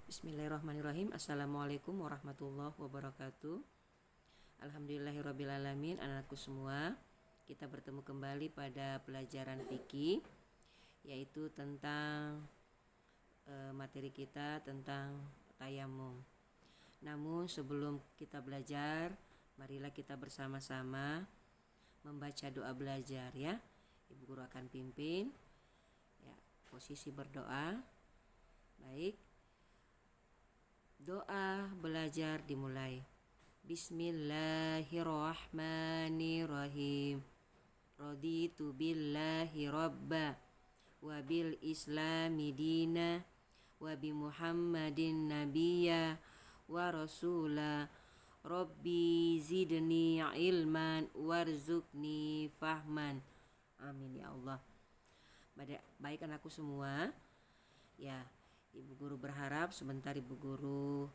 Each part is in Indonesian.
Bismillahirrahmanirrahim. Assalamualaikum warahmatullahi wabarakatuh. Alhamdulillahirrabbilalamin. Anak-anakku semua, kita bertemu kembali pada pelajaran fikih, yaitu tentang materi kita tentang tayamum. Namun sebelum kita belajar, marilah kita bersama-sama membaca doa belajar ya. Ibu guru akan pimpin. Ya, posisi berdoa. Baik. Doa belajar dimulai. Bismillahirrahmanirrahim. Raditu billahi rabba wa bil islami dina wa bi Muhammadin nabiyya wa rasula. Rabbi zidni ilman warzuqni fahman. Amin ya Allah. Baik anakku semua. Ya, Ibu guru berharap sebentar Ibu guru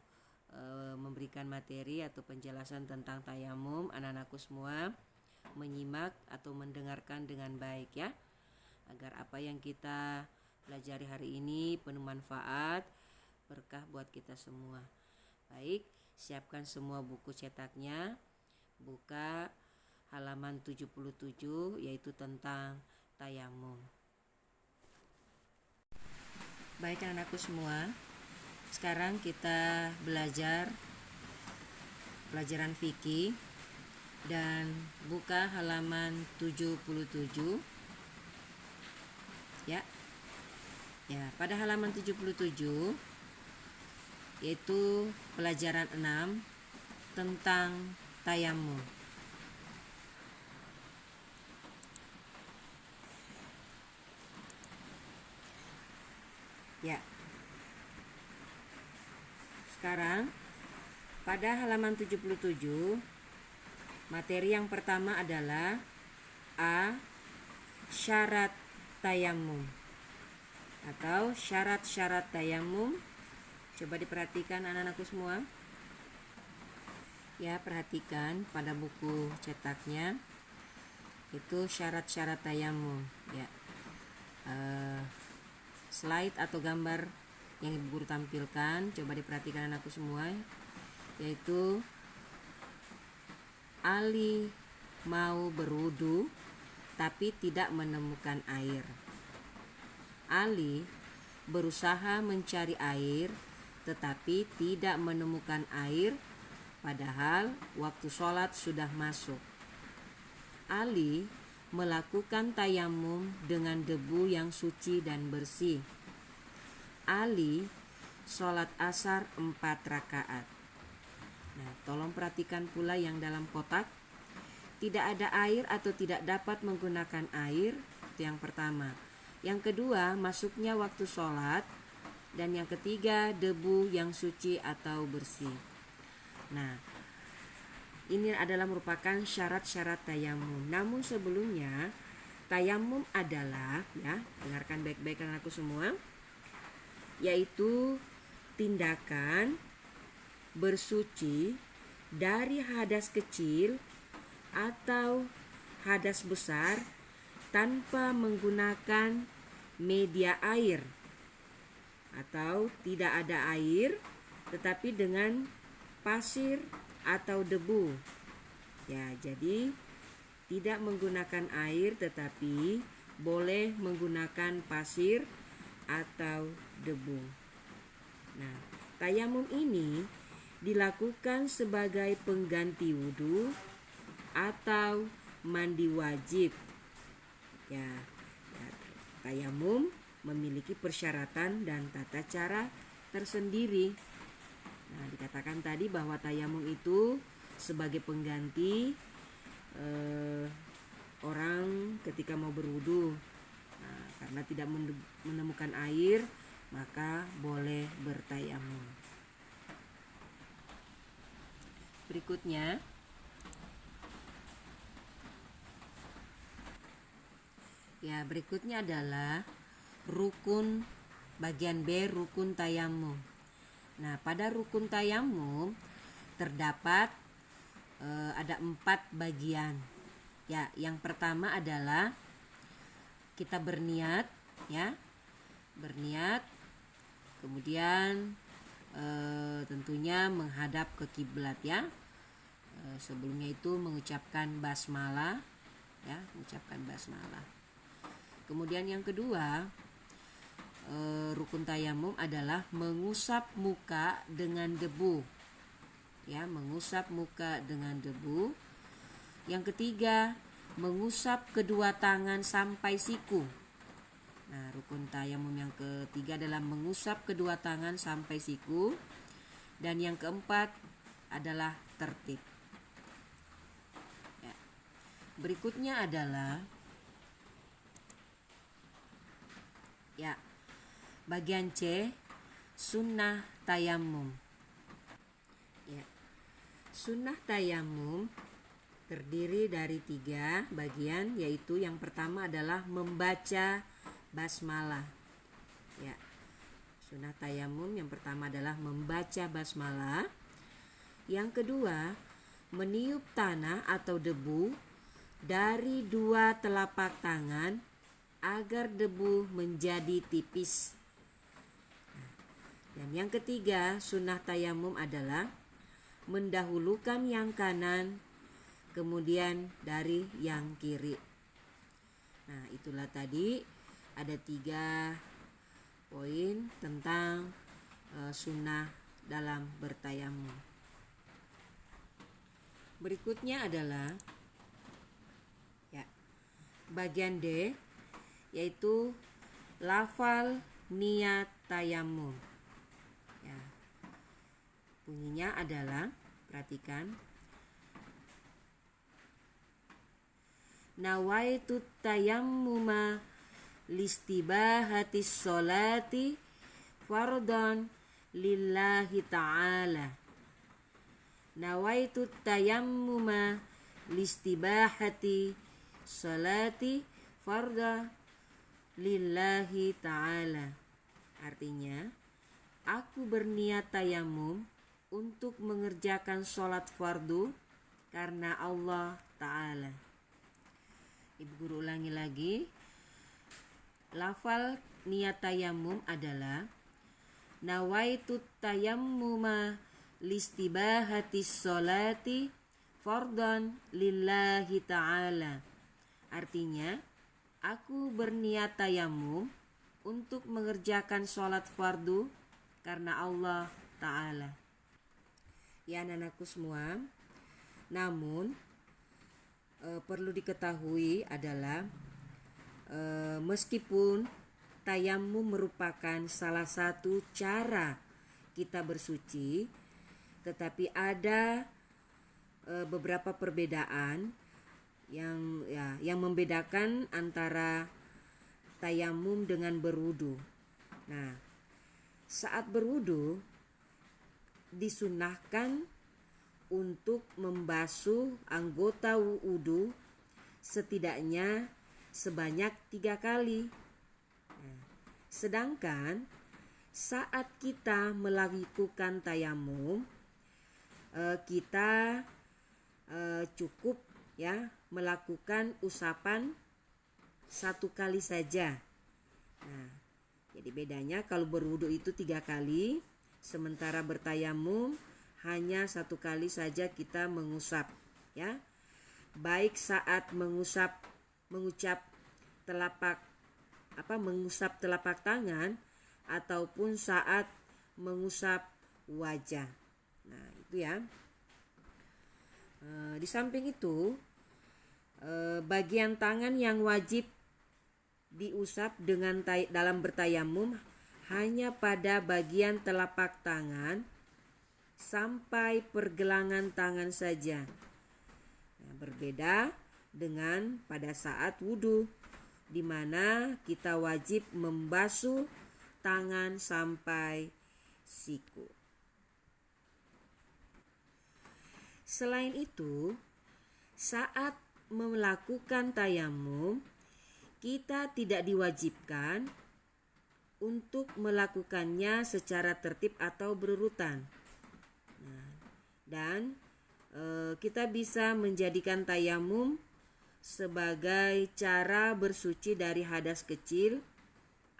memberikan materi atau penjelasan tentang tayamum. Anak-anakku semua menyimak atau mendengarkan dengan baik ya, agar apa yang kita pelajari hari ini penuh manfaat, berkah buat kita semua. Baik, siapkan semua buku cetaknya. Buka halaman 77, yaitu tentang tayamum. Baik anak-anakku semua, sekarang kita belajar pelajaran fikih dan buka halaman 77. Ya. Ya, pada halaman 77 yaitu pelajaran 6 tentang tayamum. Ya. Sekarang pada halaman 77, materi yang pertama adalah A. Syarat tayamum atau syarat-syarat tayamum. Coba diperhatikan anak-anakku semua. Ya, perhatikan pada buku cetaknya. Itu syarat-syarat tayamum. Ya. Slide atau gambar yang Ibu guru tampilkan, coba diperhatikan anakku semua, yaitu Ali mau berwudu tapi tidak menemukan air. Ali berusaha mencari air tetapi tidak menemukan air, padahal waktu sholat sudah masuk. Ali melakukan tayamum dengan debu yang suci dan bersih. Ali sholat asar 4 rakaat. Nah, tolong perhatikan pula yang dalam kotak. Tidak ada air atau tidak dapat menggunakan air, itu yang pertama. Yang kedua, masuknya waktu sholat. Dan yang ketiga, debu yang suci atau bersih. Nah, ini adalah merupakan syarat-syarat tayamum. Namun sebelumnya, tayamum adalah, ya, dengarkan baik-baik anakku semua, yaitu tindakan bersuci dari hadas kecil atau hadas besar tanpa menggunakan media air, atau tidak ada air tetapi dengan pasir atau debu. Ya, jadi tidak menggunakan air tetapi boleh menggunakan pasir atau debu. Nah, tayamum ini dilakukan sebagai pengganti wudu atau mandi wajib. Ya, tayamum memiliki persyaratan dan tata cara tersendiri. Nah, dikatakan tadi bahwa tayamum itu sebagai pengganti orang ketika mau berwudu. Nah, karena tidak menemukan air, maka boleh bertayamum. Berikutnya, berikutnya adalah rukun bagian B, rukun tayamum. Nah, pada rukun tayamum terdapat ada 4 bagian. Ya, yang pertama adalah kita berniat, ya. Berniat, kemudian tentunya menghadap ke kiblat ya. Sebelumnya itu mengucapkan basmalah ya, mengucapkan basmalah. Kemudian yang kedua, rukun tayamum adalah mengusap muka dengan debu. Ya, mengusap muka dengan debu. Yang ketiga, mengusap kedua tangan sampai siku. Nah, rukun tayamum yang ketiga adalah mengusap kedua tangan sampai siku. Dan yang keempat adalah tertib. Ya. Berikutnya adalah bagian C, sunnah tayamum. Ya. Sunnah tayamum terdiri dari 3 bagian, yaitu yang pertama adalah membaca basmalah. Ya. Sunnah tayamum yang pertama adalah membaca basmalah. Yang kedua, meniup tanah atau debu dari 2 telapak tangan agar debu menjadi tipis. Dan yang ketiga, sunnah tayamum adalah mendahulukan yang kanan kemudian dari yang kiri. Nah, itulah tadi ada 3 poin tentang sunnah dalam bertayamum. Berikutnya adalah bagian D, yaitu lafal niat tayamum. Ya. Bunyinya adalah, perhatikan, nawaitu tayammuma listibahatis sholati fardhan lillahi ta'ala. Nawaitu tayammuma listibahati sholati fardhan lillahi ta'ala. Artinya, aku berniat tayamum untuk mengerjakan sholat fardu karena Allah Ta'ala. Ibu guru ulangi lagi. Lafal niat tayamum adalah nawaitu tayammuma listibahatis sholati fardhan lillahi ta'ala. Artinya, aku berniat tayamum untuk mengerjakan sholat fardu karena Allah Ta'ala. Ya anak-anakku semua, namun perlu diketahui adalah meskipun tayamum merupakan salah satu cara kita bersuci, tetapi ada beberapa perbedaan yang membedakan antara tayamum dengan berwudu. Nah, saat berwudu disunahkan untuk membasuh anggota wudu setidaknya sebanyak 3 kali. Nah, sedangkan saat kita melakukan tayamum, kita cukup ya melakukan usapan 1 kali saja. Nah, jadi bedanya kalau berwudu itu 3 kali, sementara bertayamum hanya 1 kali saja kita mengusap ya. Baik saat mengusap telapak tangan ataupun saat mengusap wajah. Nah, itu ya. Di samping itu, bagian tangan yang wajib diusap dalam bertayamum hanya pada bagian telapak tangan sampai pergelangan tangan saja. Nah, berbeda dengan pada saat wudu, di mana kita wajib membasuh tangan sampai siku. Selain itu, saat melakukan tayamum, kita tidak diwajibkan untuk melakukannya secara tertib atau berurutan. Nah, dan kita bisa menjadikan tayamum sebagai cara bersuci dari hadas kecil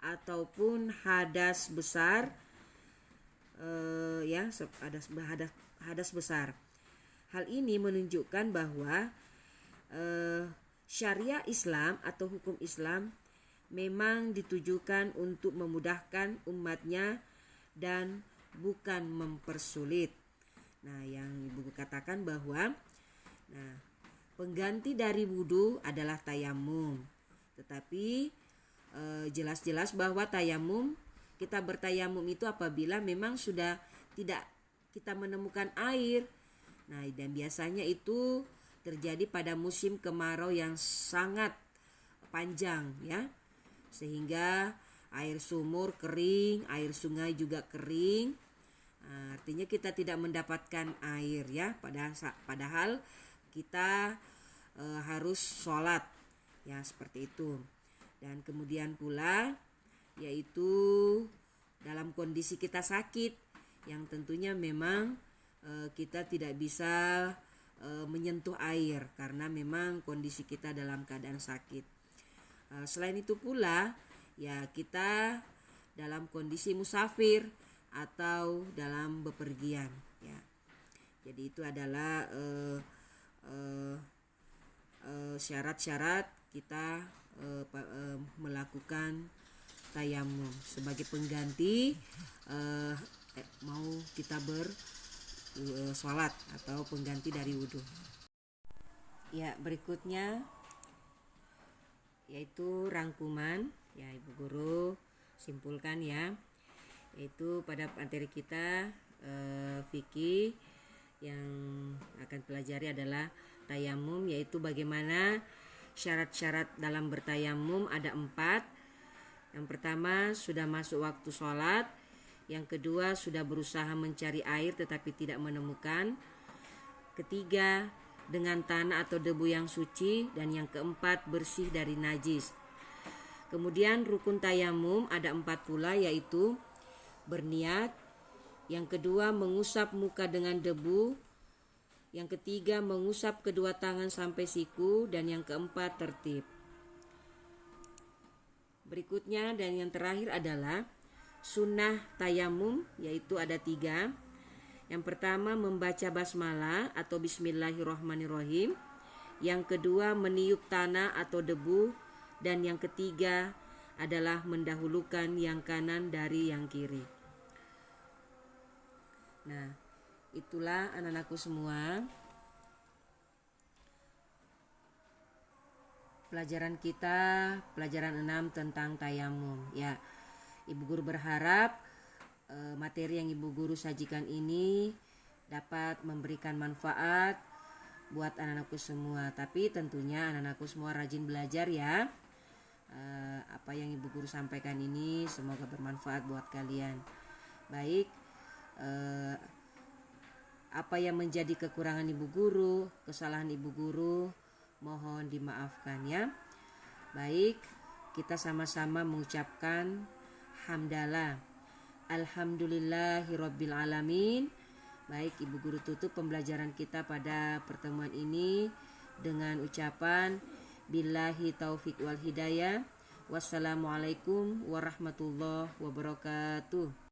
ataupun hadas besar hadas besar. Hal ini menunjukkan bahwa syariah Islam atau hukum Islam memang ditujukan untuk memudahkan umatnya dan bukan mempersulit. Nah, yang Ibu katakan bahwa pengganti dari wudhu adalah tayamum. Tetapi jelas-jelas bahwa tayamum, kita bertayamum itu apabila memang sudah tidak kita menemukan air. Nah, dan biasanya itu terjadi pada musim kemarau yang sangat panjang ya. Sehingga air sumur kering, air sungai juga kering. Artinya kita tidak mendapatkan air ya, padahal kita harus sholat ya, seperti itu. Dan kemudian pula yaitu dalam kondisi kita sakit, yang tentunya memang kita tidak bisa menyentuh air karena memang kondisi kita dalam keadaan sakit. Selain itu pula ya, kita dalam kondisi musafir atau dalam bepergian ya. Jadi itu adalah syarat-syarat kita melakukan tayamum sebagai pengganti mau kita sholat atau pengganti dari wudhu. Ya, berikutnya yaitu rangkuman ya, Ibu Guru simpulkan ya, yaitu pada materi kita fikih yang akan pelajari adalah tayamum, yaitu bagaimana syarat-syarat dalam bertayamum ada 4. Yang pertama, sudah masuk waktu sholat. Yang kedua, sudah berusaha mencari air tetapi tidak menemukan. Ketiga, dengan tanah atau debu yang suci. Dan yang keempat, bersih dari najis. Kemudian rukun tayamum ada 4 pula, yaitu berniat. Yang kedua, mengusap muka dengan debu. Yang ketiga, mengusap kedua tangan sampai siku. Dan yang keempat, tertib. Berikutnya dan yang terakhir adalah sunnah tayamum, yaitu ada 3. Yang pertama, membaca basmalah atau bismillahirrahmanirrahim. Yang kedua, meniup tanah atau debu. Dan yang ketiga adalah mendahulukan yang kanan dari yang kiri. Nah, itulah anak-anakku semua, pelajaran kita, pelajaran 6 tentang tayamum ya. Ibu Guru berharap materi yang Ibu Guru sajikan ini dapat memberikan manfaat buat anak-anakku semua. Tapi tentunya anak-anakku semua rajin belajar ya. Apa yang Ibu Guru sampaikan ini semoga bermanfaat buat kalian. Baik, apa yang menjadi kekurangan Ibu Guru, kesalahan Ibu Guru, mohon dimaafkan ya. Baik, kita sama-sama mengucapkan hamdalah. Alhamdulillahirabbil alamin. Baik, Ibu Guru tutup pembelajaran kita pada pertemuan ini dengan ucapan billahi taufik wal hidayah. Wassalamualaikum warahmatullahi wabarakatuh.